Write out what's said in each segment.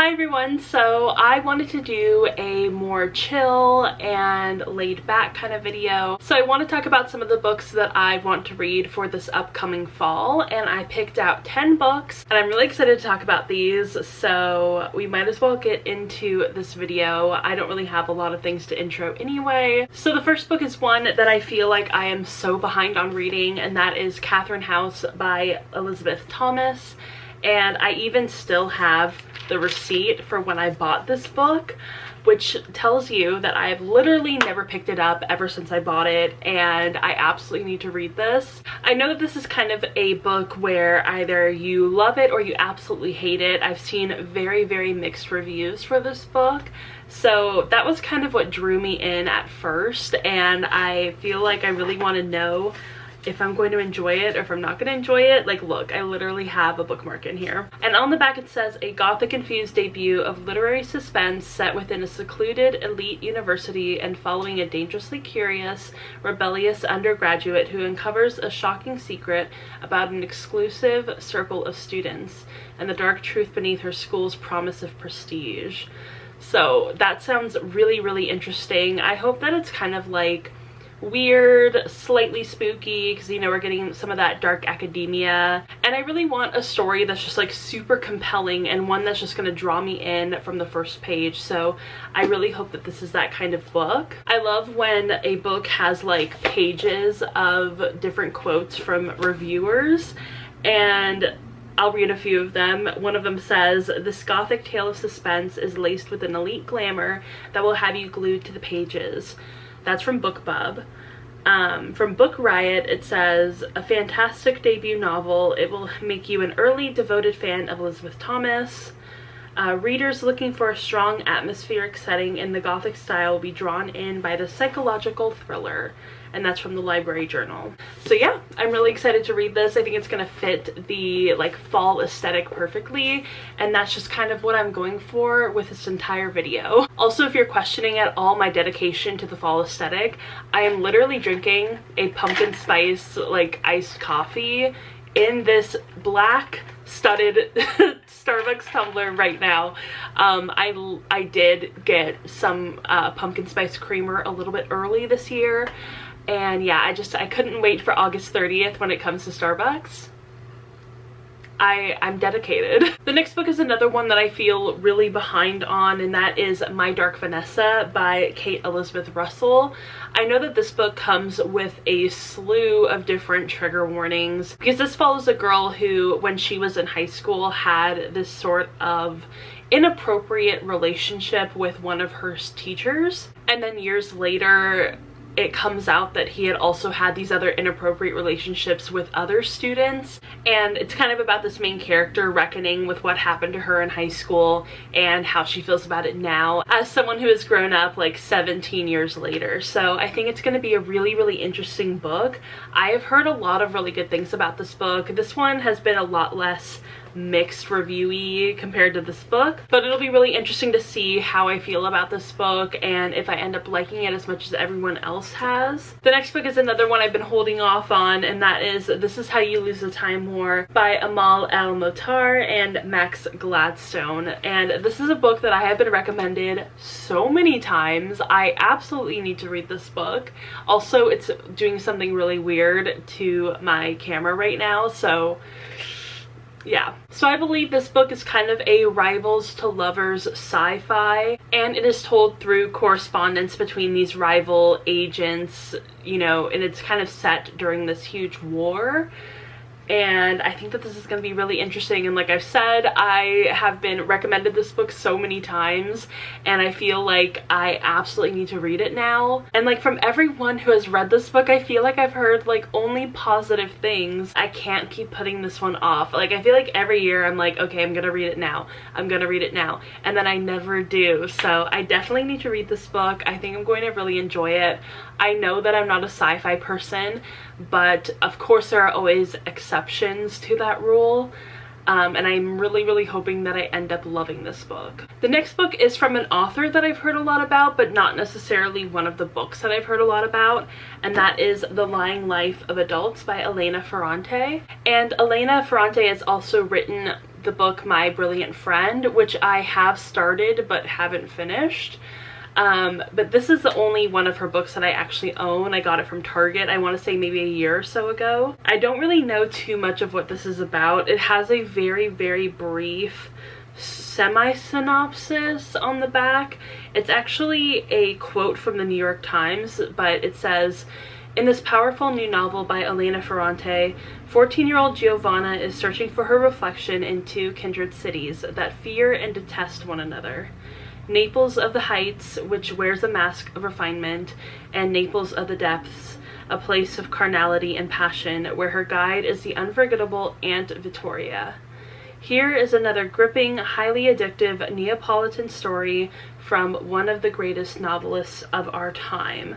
Hi everyone, so I wanted to do a more chill and laid back kind of video. So I want to talk about some of the books that I want to read for this upcoming fall, and I picked out 10 books and I'm really excited to talk about these, so we might as well get into this video. I don't really have a lot of things to intro anyway. So the first book is one that I feel like I am so behind on reading, and that is Catherine House by Elizabeth Thomas. And I even still have the receipt for when I bought this book, which tells you that I've literally never picked it up ever since I bought it, and I absolutely need to read this. I know that this is kind of a book where either you love it or you absolutely hate it. I've seen very, very mixed reviews for this book, so that was kind of what drew me in at first, and I feel like I really want to know if I'm going to enjoy it or if I'm not going to enjoy it. Like, look, I literally have a bookmark in here. And on the back it says, a gothic-infused debut of literary suspense set within a secluded elite university and following a dangerously curious, rebellious undergraduate who uncovers a shocking secret about an exclusive circle of students and the dark truth beneath her school's promise of prestige. So that sounds really, really interesting. I hope that it's kind of like weird, slightly spooky, because, you know, we're getting some of that dark academia, and I really want a story that's just like super compelling and one that's just going to draw me in from the first page. So I really hope that this is that kind of book. I love when a book has like pages of different quotes from reviewers, and I'll read a few of them. One of them says, "This gothic tale of suspense is laced with an elite glamour that will have you glued to the pages." That's from BookBub. From Book Riot, it says, "A fantastic debut novel. It will make you an early devoted fan of Elizabeth Thomas. Readers looking for a strong atmospheric setting in the Gothic style will be drawn in by the psychological thriller." And that's from the Library Journal. So yeah, I'm really excited to read this. I think it's gonna fit the like fall aesthetic perfectly, and that's just kind of what I'm going for with this entire video. Also, if you're questioning at all my dedication to the fall aesthetic, I am literally drinking a pumpkin spice like iced coffee in this black studded Starbucks tumbler right now. I did get some pumpkin spice creamer a little bit early this year, and yeah, I couldn't wait for August 30th when it comes to Starbucks. I'm dedicated. The next book is another one that I feel really behind on, and that is My Dark Vanessa by Kate Elizabeth Russell. I know that this book comes with a slew of different trigger warnings, because this follows a girl who, when she was in high school, had this sort of inappropriate relationship with one of her teachers, and then years later it comes out that he had also had these other inappropriate relationships with other students, and it's kind of about this main character reckoning with what happened to her in high school and how she feels about it now as someone who has grown up like 17 years later. So I think it's going to be a really, really interesting book. I have heard a lot of really good things about this book. This one has been a lot less mixed reviewy compared to this book, but it'll be really interesting to see how I feel about this book and if I end up liking it as much as everyone else has. The next book is another one I've been holding off on, and that is This Is How You Lose the Time War by Amal El-Motar and Max Gladstone. And this is a book that I have been recommended so many times. I absolutely need to read this book. Also, it's doing something really weird to my camera right now, so yeah. So I believe this book is kind of a rivals to lovers sci-fi, and it is told through correspondence between these rival agents, you know, and it's kind of set during this huge war. And I think that this is going to be really interesting, and like I've said, I have been recommended this book so many times, and I feel like I absolutely need to read it now. And like from everyone who has read this book, I feel like I've heard like only positive things. I can't keep putting this one off. Like, I feel like every year I'm like, okay, I'm gonna read it now, I'm gonna read it now, and then I never do. So I definitely need to read this book. I think I'm going to really enjoy it. I know that I'm not a sci-fi person, but of course there are always exceptions to that rule. And I'm really, really hoping that I end up loving this book. The next book is from an author that I've heard a lot about, but not necessarily one of the books that I've heard a lot about, and that is The Lying Life of Adults by Elena Ferrante. And Elena Ferrante has also written the book My Brilliant Friend, which I have started but haven't finished. But this is the only one of her books that I actually own. I got it from Target, I want to say maybe a year or so ago. I don't really know too much of what this is about. It has a very, very brief semi-synopsis on the back. It's actually a quote from the New York Times, but it says, "In this powerful new novel by Elena Ferrante, 14-year-old Giovanna is searching for her reflection in two kindred cities that fear and detest one another. Naples of the Heights, which wears a mask of refinement, and Naples of the Depths, a place of carnality and passion, where her guide is the unforgettable Aunt Vittoria. Here is another gripping, highly addictive Neapolitan story from one of the greatest novelists of our time."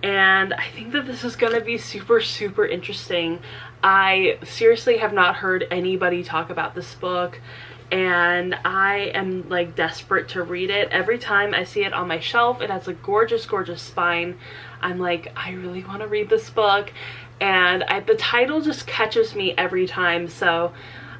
And I think that this is gonna be super, super interesting. I seriously have not heard anybody talk about this book, and I am like desperate to read it. Every time I see it on my shelf, it has a gorgeous, gorgeous spine. I'm like, I really want to read this book, and the title just catches me every time, so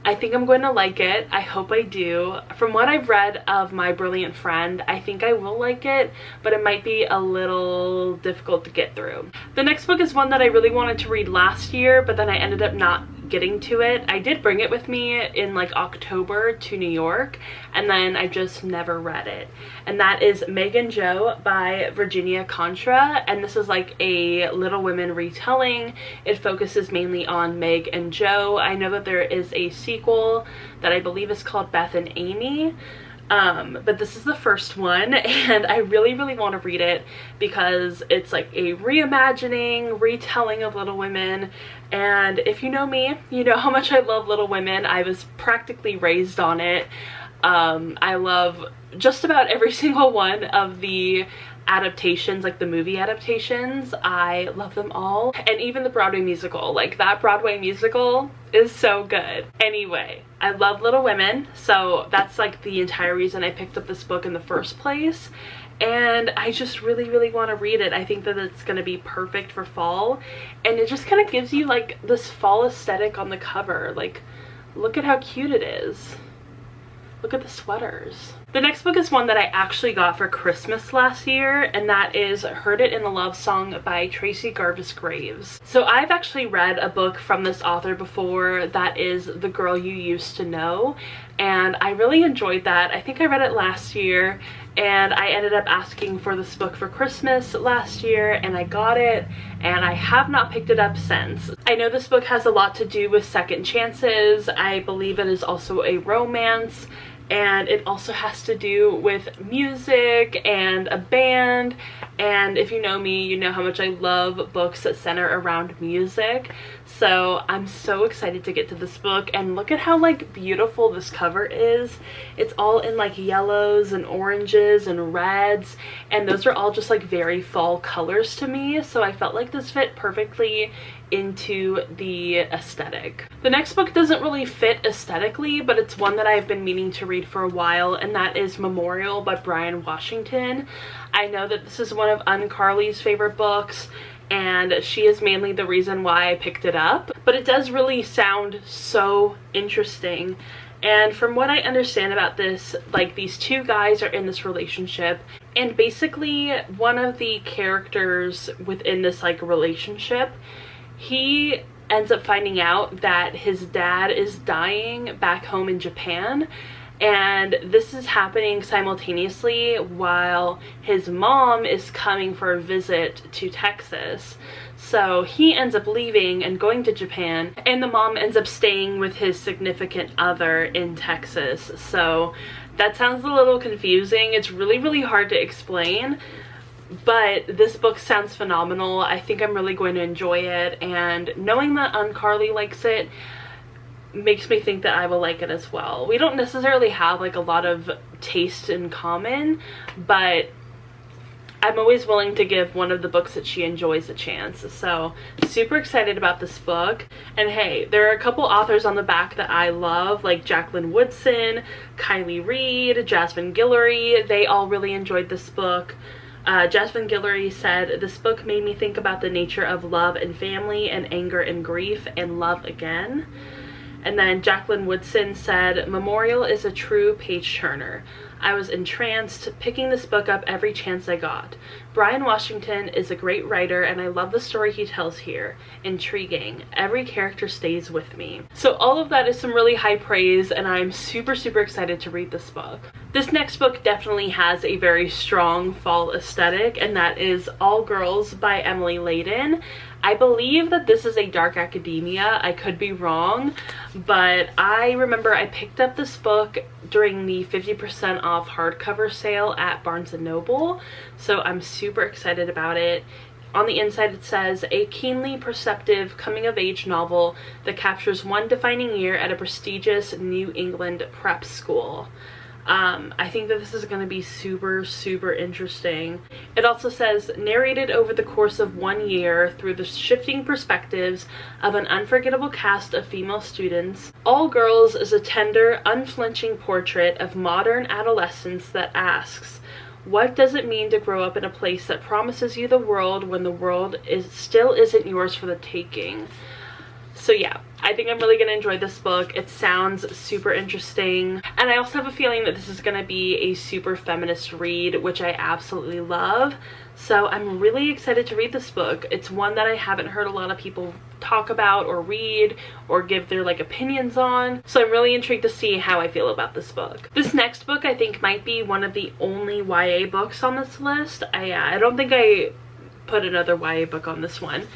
I think I'm going to like it. I hope I do. From what I've read of My Brilliant Friend, I think I will like it, but it might be a little difficult to get through. The next book is one that I really wanted to read last year, but then I ended up not getting to it. I did bring it with me in like October to New York, and then I just never read it. And that is Meg and Jo by Virginia Contra, and this is like a Little Women retelling. It focuses mainly on Meg and Jo. I know that there is a sequel that I believe is called Beth and Amy, but this is the first one, and I really, really want to read it because it's like a reimagining, retelling of Little Women. And if you know me, you know how much I love Little Women. I was practically raised on it. I love just about every single one of the adaptations, like the movie adaptations. I love them all, and even the Broadway musical. Like, that Broadway musical is so good. Anyway, I love Little Women, so that's like the entire reason I picked up this book in the first place, and I just really, really want to read it. I think that it's going to be perfect for fall, and it just kind of gives you like this fall aesthetic on the cover. Like, look at how cute it is. Look at the sweaters. The next book is one that I actually got for Christmas last year, and that is Heard It in the Love Song by Tracy Garvis Graves. So I've actually read a book from this author before, that is The Girl You Used to Know, and I really enjoyed that. I think I read it last year, and I ended up asking for this book for Christmas last year, and I got it, and I have not picked it up since. I know this book has a lot to do with second chances. I believe it is also a romance, and it also has to do with music and a band, and if you know me, you know how much I love books that center around music. So I'm so excited to get to this book, and look at how like beautiful this cover is. It's all in like yellows and oranges and reds, and those are all just like very fall colors to me, so I felt like this fit perfectly into the aesthetic. The next book doesn't really fit aesthetically, but it's one that I've been meaning to read for a while, and that is Memorial by Brian Washington. I know that this is one of Carly's favorite books, and she is mainly the reason why I picked it up, but it does really sound so interesting. And from what I understand about this, like, these two guys are in this relationship, and basically one of the characters within this like relationship, he ends up finding out that his dad is dying back home in Japan, and this is happening simultaneously while his mom is coming for a visit to Texas. So he ends up leaving and going to Japan, and the mom ends up staying with his significant other in Texas. So that sounds a little confusing. It's really, really hard to explain, but this book sounds phenomenal. I think I'm really going to enjoy it, and knowing that Carly likes it makes me think that I will like it as well. We don't necessarily have like a lot of taste in common, but I'm always willing to give one of the books that she enjoys a chance. So super excited about this book. And hey, there are a couple authors on the back that I love, like Jacqueline Woodson, Kylie Reed, Jasmine Guillory. They all really enjoyed this book. Jasmine Guillory said, "This book made me think about the nature of love and family and anger and grief and love again." And then Jacqueline Woodson said, "Memorial is a true page turner. I was entranced, picking this book up every chance I got. Brian Washington is a great writer and I love the story he tells here. Intriguing. Every character stays with me." So all of that is some really high praise and I'm super excited to read this book. This next book definitely has a very strong fall aesthetic, and that is All Girls by Emily Layden. I believe that this is a dark academia. I could be wrong, but I remember I picked up this book during the 50% off hardcover sale at Barnes & Noble, so I'm super excited about it. On the inside it says, "A keenly perceptive coming-of-age novel that captures one defining year at a prestigious New England prep school." I think that this is going to be super interesting. It also says, "Narrated over the course of 1 year through the shifting perspectives of an unforgettable cast of female students, All Girls is a tender, unflinching portrait of modern adolescence that asks, what does it mean to grow up in a place that promises you the world when the world still isn't yours for the taking?" So yeah, I think I'm really going to enjoy this book. It sounds super interesting. And I also have a feeling that this is going to be a super feminist read, which I absolutely love. So I'm really excited to read this book. It's one that I haven't heard a lot of people talk about or read or give their opinions on. So I'm really intrigued to see how I feel about this book. This next book I think might be one of the only YA books on this list. I don't think I put another YA book on this one.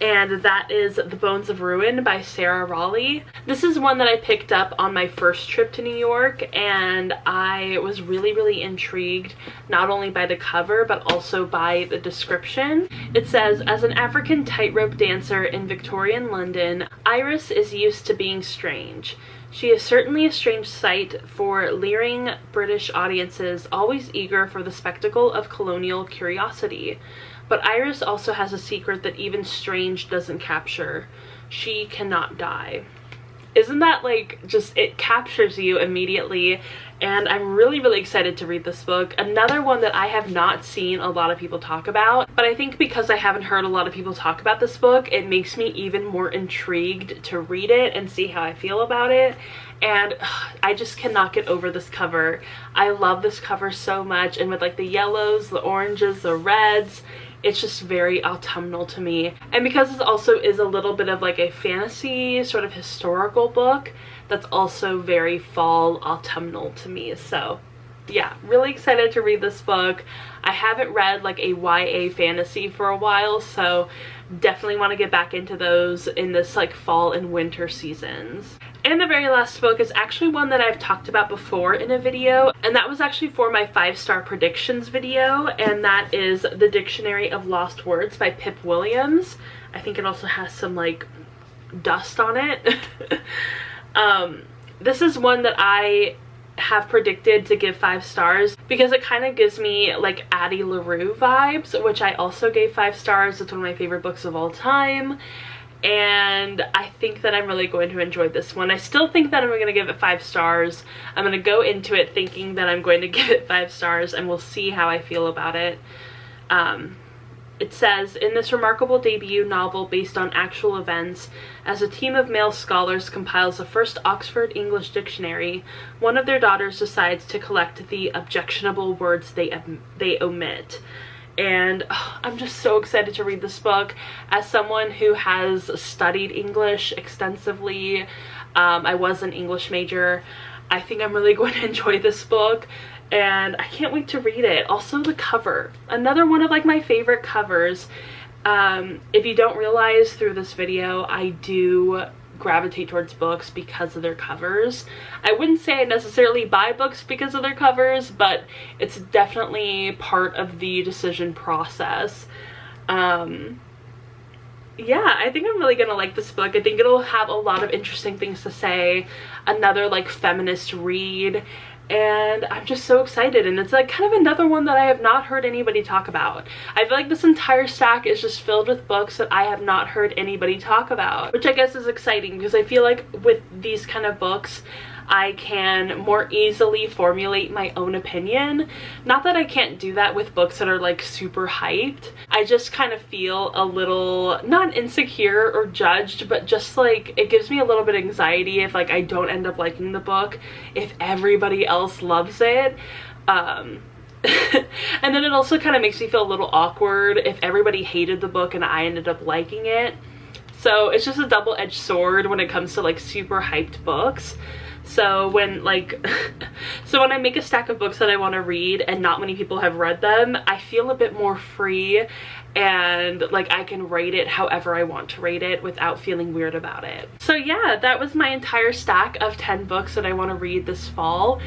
And that is The Bones of Ruin by Sarah Raleigh. This is one that I picked up on my first trip to New York, and I was really intrigued not only by the cover but also by the description. It says, "As an African tightrope dancer in Victorian London, Iris is used to being strange. She is certainly a strange sight for leering British audiences always eager for the spectacle of colonial curiosity. But Iris also has a secret that even strange doesn't capture. She cannot die." Isn't that just, it captures you immediately, and I'm really excited to read this book. Another one that I have not seen a lot of people talk about, but I think because I haven't heard a lot of people talk about this book, it makes me even more intrigued to read it and see how I feel about it. And I just cannot get over this cover. I love this cover so much, and with the yellows, the oranges, the reds, it's just very autumnal to me. And because this also is a little bit of a fantasy sort of historical book, that's also very fall autumnal to me. So yeah, really excited to read this book. I haven't read a YA fantasy for a while, so definitely want to get back into those in this fall and winter seasons. And the very last book is actually one that I've talked about before in a video, and that was actually for my 5-star predictions video, and that is The Dictionary of Lost Words by Pip Williams. I think it also has some dust on it. This is one that I have predicted to give 5 stars because it kind of gives me Addie LaRue vibes, which I also gave 5 stars. It's one of my favorite books of all time. And I think that I'm really going to enjoy this one. I still think that I'm going to give it 5 stars. I'm going to go into it thinking that I'm going to give it 5 stars, and we'll see how I feel about it. It says, "In this remarkable debut novel based on actual events, as a team of male scholars compiles the first Oxford English dictionary, one of their daughters decides to collect the objectionable words they omit." And I'm just so excited to read this book. As someone who has studied English extensively, I was an English major, I think I'm really going to enjoy this book, and I can't wait to read it. Also the cover, another one of my favorite covers. If you don't realize through this video, I do gravitate towards books because of their covers. I wouldn't say I necessarily buy books because of their covers, but it's definitely part of the decision process. Yeah, I think I'm really gonna like this book. I think it'll have a lot of interesting things to say. Another feminist read, and I'm just so excited. And it's kind of another one that I have not heard anybody talk about. I feel this entire stack is just filled with books that I have not heard anybody talk about, which I guess is exciting because I feel with these kind of books, I can more easily formulate my own opinion. Not that I can't do that with books that are like super hyped. I just kind of feel a little, not insecure or judged, but just like it gives me a little bit of anxiety if like I don't end up liking the book if everybody else loves it. And then it also kind of makes me feel a little awkward if everybody hated the book and I ended up liking it. So it's just a double-edged sword when it comes to like super hyped books. So when like so when I make a stack of books that I want to read and not many people have read them, I feel a bit more free and like I can rate it however I want to rate it without feeling weird about it. So yeah, that was my entire stack of 10 books that I want to read this fall.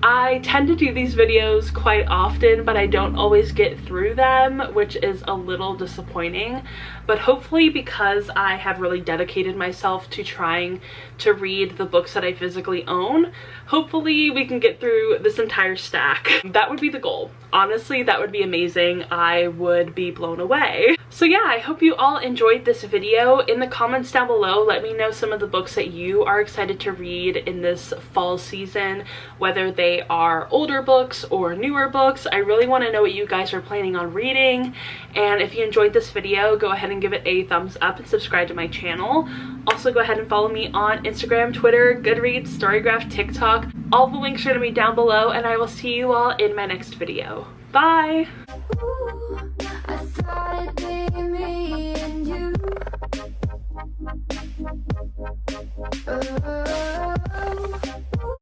I tend to do these videos quite often, but I don't always get through them, which is a little disappointing. But hopefully, because I have really dedicated myself to trying to read the books that I physically own, hopefully we can get through this entire stack. That would be the goal. Honestly, that would be amazing. I would be blown away. So yeah, I hope you all enjoyed this video. In the comments down below, let me know some of the books that you are excited to read in this fall season, whether they are older books or newer books. I really want to know what you guys are planning on reading. And if you enjoyed this video, go ahead and give it a thumbs up and subscribe to my channel. Also, go ahead and follow me on Instagram, Twitter, Goodreads, Storygraph, TikTok. All the links are going to be down below, and I will see you all in my next video. Bye! Ooh,